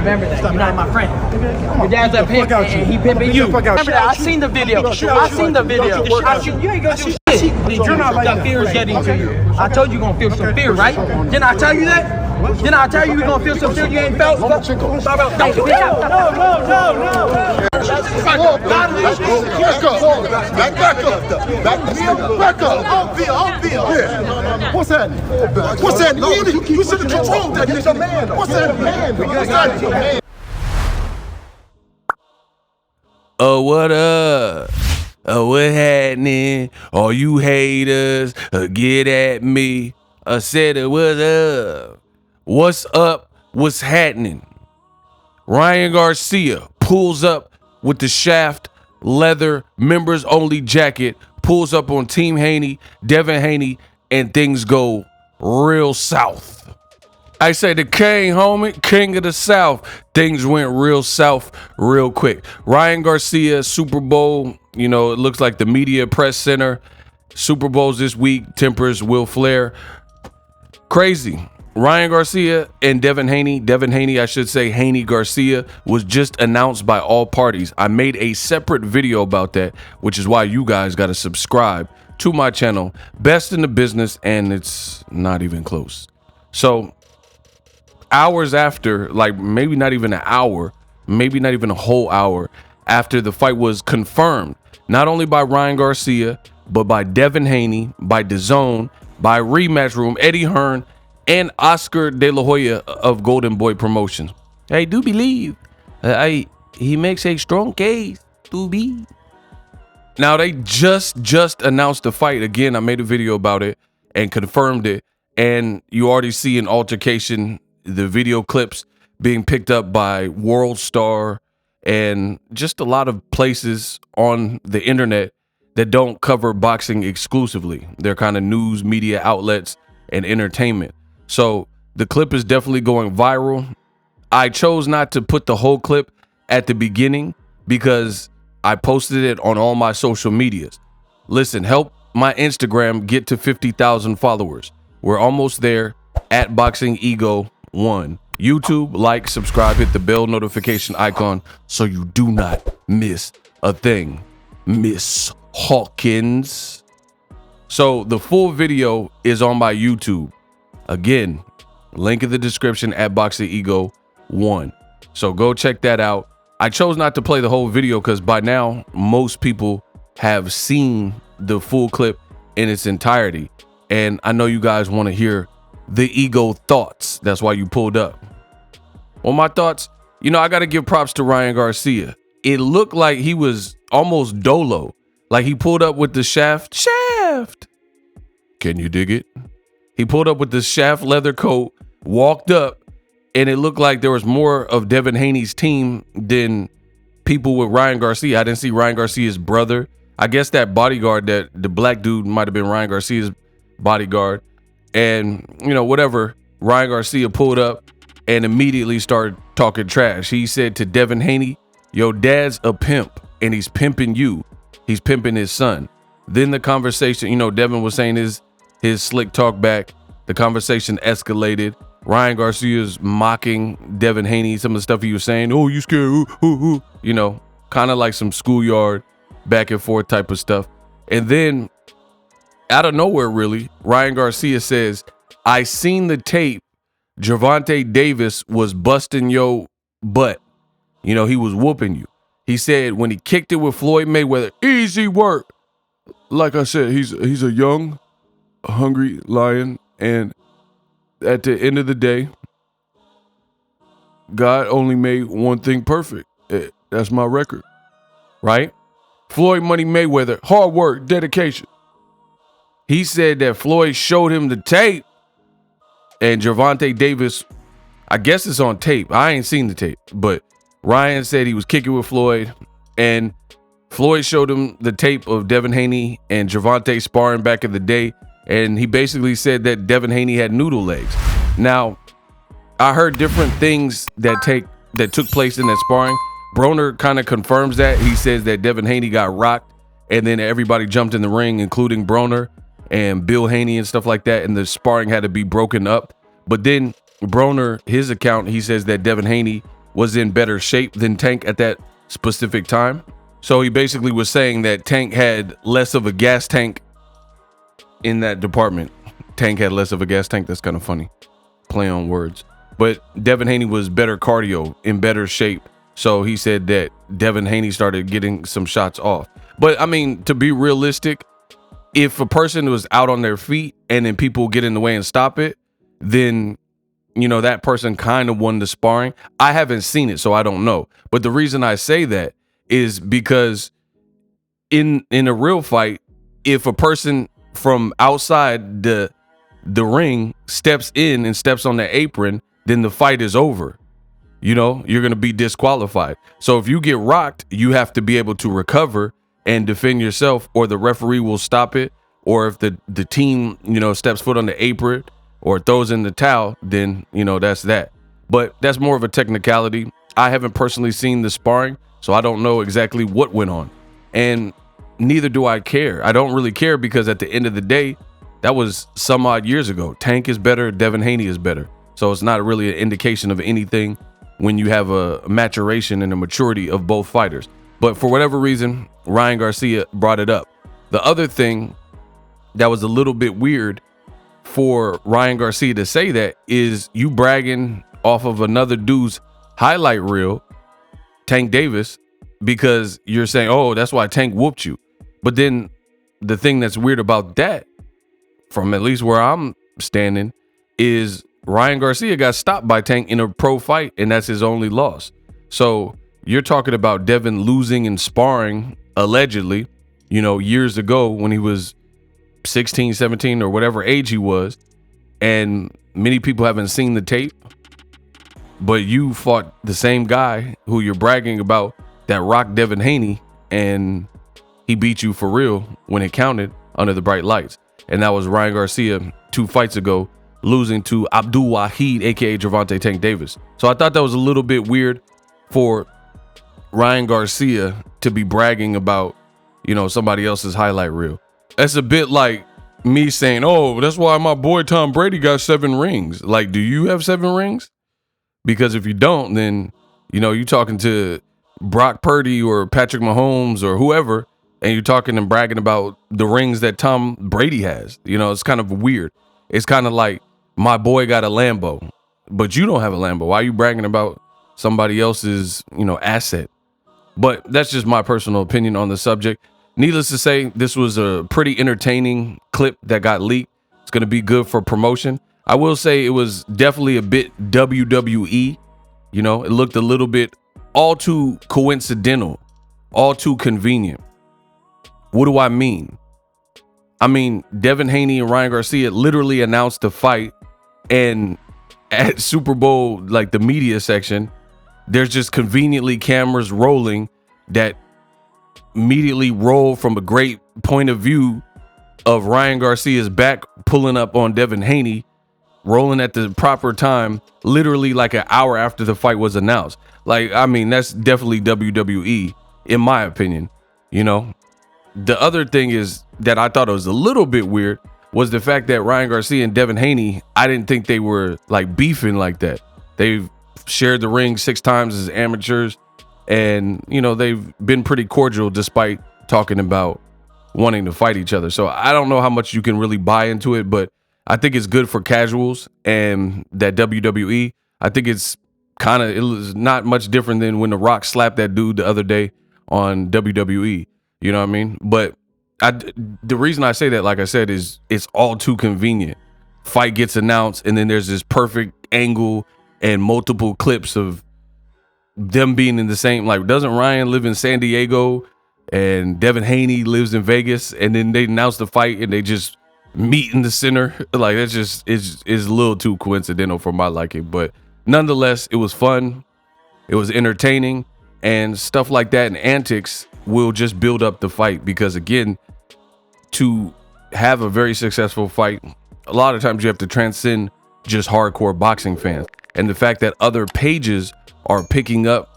Remember that. You're not my friend. Your dad's a pimp and he pimping you. Remember that. I seen the video. I seen the video. You ain't gonna do shit. You're not like that. Fear is getting to you. I told you you're gonna feel some fear, right? Didn't I tell you that? Didn't I tell you you're gonna feel some fear you ain't felt? No. Let's go. Back up. What's that? What's that? You should have controlled that. He's a man. What's that? Man. Oh, what up? Oh, what happening? All you haters, get at me. I said it was up. What's up? What's happening? Ryan Garcia pulls up with the Shaft leather members only jacket, pulls up on Team Haney, Devin Haney, and things go real south. I say the king, homie, king of the South. Things went real south real quick. Ryan Garcia, Super Bowl, you know, it looks like the media press center. Super Bowls this week, tempers will flare. Crazy. Ryan Garcia and Devin Haney, I should say Haney Garcia, was just announced by all parties. I made a separate video about that, which is why you guys got to subscribe to my channel, Best in the Business, and it's not even close. So hours after, like maybe not even an hour, maybe not even a whole hour after the fight was confirmed, not only by Ryan Garcia, but by Devin Haney, by DAZN, by Rematch Room, Eddie Hearn, and Oscar De La Hoya of Golden Boy Promotions. I do believe he makes a strong case to be. Now they just announced the fight. Again, I made a video about it and confirmed it. And you already see an altercation, the video clips being picked up by World Star and just a lot of places on the internet that don't cover boxing exclusively. They're kind of news media outlets and entertainment. So the clip is definitely going viral. I chose not to put the whole clip at the beginning because I posted it on all my social medias. Listen, help my Instagram get to 50,000 followers. We're almost there at BOXINGEGO1. YouTube, like, subscribe, hit the bell notification icon so you do not miss a thing. Miss Hawkins. So the full video is on my YouTube. Again, link in the description at BOXINGEGO1. So go check that out. I chose not to play the whole video because by now most people have seen the full clip in its entirety. And I know you guys want to hear the ego thoughts. That's why you pulled up. Well, my thoughts, you know, I got to give props to Ryan Garcia. It looked like he was almost dolo. Like he pulled up with the Shaft. Can you dig it? He pulled up with the Shaft leather coat, walked up, and it looked like there was more of Devin Haney's team than people with Ryan Garcia. I didn't see Ryan Garcia's brother. I guess that bodyguard, that the black dude, might have been Ryan Garcia's bodyguard. And, you know, whatever, Ryan Garcia pulled up and immediately started talking trash. He said to Devin Haney, "Yo, dad's a pimp and he's pimping you. He's pimping his son." Then the conversation, you know, Devin was saying his slick talk back. The conversation escalated. Ryan Garcia's mocking Devin Haney, some of the stuff he was saying. "Oh, you scared?" Ooh. You know, kind of like some schoolyard back and forth type of stuff. And then out of nowhere, really, Ryan Garcia says, "I seen the tape. Gervonta Davis was busting your butt. You know, he was whooping you." He said when he kicked it with Floyd Mayweather, easy work. Like I said, he's a young, hungry lion, and at the end of the day, God only made one thing perfect. That's my record, right? Floyd Money Mayweather, hard work, dedication. He said that Floyd showed him the tape, and Gervonta Davis, I guess it's on tape. I ain't seen the tape, but Ryan said he was kicking with Floyd, and Floyd showed him the tape of Devin Haney and Gervonta sparring back in the day, and he basically said that Devin Haney had noodle legs. Now, I heard different things that took place in that sparring. Broner kind of confirms that. He says that Devin Haney got rocked, and then everybody jumped in the ring, including Broner and Bill Haney and stuff like that, and the sparring had to be broken up. But then Broner, his account, he says that Devin Haney was in better shape than Tank at that specific time. So he basically was saying that Tank had less of a gas tank in that department. Tank had less of a gas tank. That's kind of funny. Play on words. But Devin Haney was better cardio, in better shape. So he said that Devin Haney started getting some shots off. But I mean, to be realistic, if a person was out on their feet and then people get in the way and stop it, then, you know, that person kind of won the sparring. I haven't seen it, so I don't know. But the reason I say that is because in a real fight, if a person from outside the ring steps in and steps on the apron, then the fight is over. You know, you're going to be disqualified. So if you get rocked, you have to be able to recover and defend yourself, or the referee will stop it. Or if the team, you know, steps foot on the apron or throws in the towel, then, you know, that's that. But that's more of a technicality. I haven't personally seen the sparring, so I don't know exactly what went on. And neither do I care. I don't really care, because at the end of the day, that was some odd years ago. Tank is better, Devin Haney is better. So it's not really an indication of anything when you have a maturation and a maturity of both fighters. But for whatever reason, Ryan Garcia brought it up. The other thing that was a little bit weird for Ryan Garcia to say that is you bragging off of another dude's highlight reel, Tank Davis, because you're saying, oh, that's why Tank whooped you. But then the thing that's weird about that, from at least where I'm standing, is Ryan Garcia got stopped by Tank in a pro fight, and that's his only loss. So you're talking about Devin losing and sparring, allegedly, you know, years ago when he was 16, 17, or whatever age he was, and many people haven't seen the tape, but you fought the same guy who you're bragging about that rocked Devin Haney, and he beat you for real when it counted under the bright lights. And that was Ryan Garcia 2 fights ago, losing to Abdul Wahid, aka Gervonta Tank Davis. So I thought that was a little bit weird for Ryan Garcia to be bragging about, you know, somebody else's highlight reel. That's a bit like me saying, oh, that's why my boy Tom Brady got 7 rings. Like, do you have 7 rings? Because if you don't, then, you know, you're talking to Brock Purdy or Patrick Mahomes or whoever, and you're talking and bragging about the rings that Tom Brady has. You know, it's kind of weird. It's kind of like my boy got a Lambo, but you don't have a Lambo. Why are you bragging about somebody else's, you know, asset? But that's just my personal opinion on the subject. Needless to say, this was a pretty entertaining clip that got leaked. It's going to be good for promotion. I will say it was definitely a bit WWE. You know, it looked a little bit all too coincidental, all too convenient. What do I mean? I mean, Devin Haney and Ryan Garcia literally announced the fight, and at Super Bowl, like the media section, there's just conveniently cameras rolling that immediately roll from a great point of view of Ryan Garcia's back pulling up on Devin Haney, rolling at the proper time, literally like an hour after the fight was announced. Like, I mean, that's definitely WWE, in my opinion. You know, the other thing is that I thought it was a little bit weird was the fact that Ryan Garcia and Devin Haney, I didn't think they were like beefing like that. They've shared the ring 6 times as amateurs, and, you know, they've been pretty cordial despite talking about wanting to fight each other. So I don't know how much you can really buy into it, but I think it's good for casuals. And that WWE, I think it's it was not much different than when The Rock slapped that dude the other day on WWE. You know what I mean? But the reason I say that, like I said, is it's all too convenient. Fight gets announced, and then there's this perfect angle and multiple clips of them being in the same, like, doesn't Ryan live in San Diego and Devin Haney lives in Vegas, and then they announce the fight and they just meet in the center? Like, that's just is a little too coincidental for my liking. But nonetheless, it was fun, it was entertaining, and stuff like that and antics will just build up the fight, because again, to have a very successful fight, a lot of times you have to transcend just hardcore boxing fans. And the fact that other pages are picking up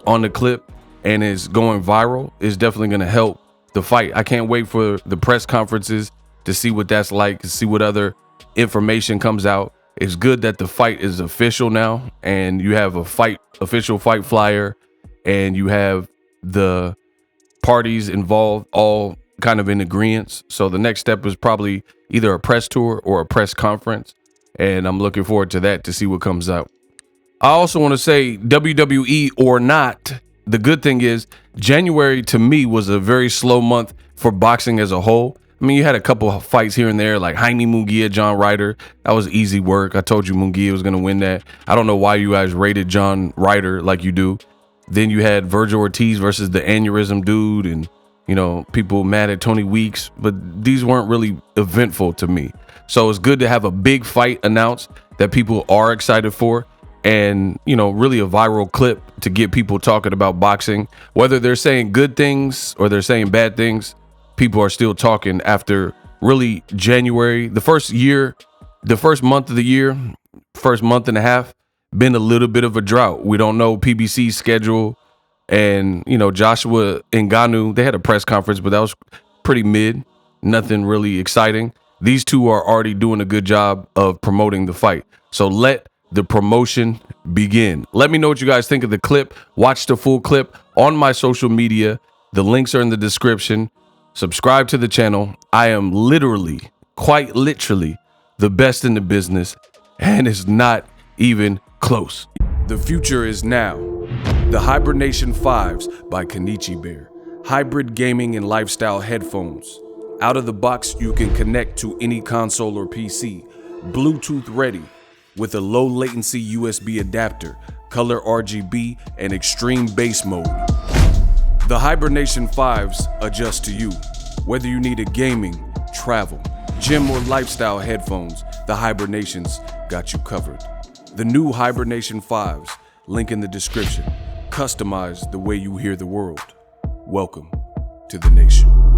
on the clip and is going viral is definitely going to help the fight. I can't wait for the press conferences to see what that's like, to see what other information comes out. It's good that the fight is official now, and you have a official fight flyer, and you have the parties involved all kind of in agreement. So the next step is probably either a press tour or a press conference, and I'm looking forward to that to see what comes out. I also want to say, WWE or not, the good thing is January to me was a very slow month for boxing as a whole. I mean, you had a couple of fights here and there, like Jaime Munguia, John Ryder. That was easy work. I told you Munguia was going to win that. I don't know why you guys rated John Ryder like you do. Then you had Virgil Ortiz versus the aneurysm dude, and you know, people mad at Tony Weeks, but these weren't really eventful to me. So it's good to have a big fight announced that people are excited for, and you know, really a viral clip to get people talking about boxing. Whether they're saying good things or they're saying bad things, people are still talking after really January, the first month of the year, first month and a half, been a little bit of a drought. We don't know PBC's schedule. And, you know, Joshua Ngannou, they had a press conference, but that was pretty mid. Nothing really exciting. These two are already doing a good job of promoting the fight. So let the promotion begin. Let me know what you guys think of the clip. Watch the full clip on my social media. The links are in the description. Subscribe to the channel. I am literally, quite literally, the best in the business, and it's not even close. The future is now. The Hibernation 5s by Kenichi Bear. Hybrid gaming and lifestyle headphones. Out of the box, you can connect to any console or PC. Bluetooth ready with a low latency USB adapter, color RGB, and extreme bass mode. The Hibernation 5s adjust to you. Whether you need a gaming, travel, gym, or lifestyle headphones, the Hibernations got you covered. The new Hibernation 5s, link in the description. Customize the way you hear the world. Welcome to the nation.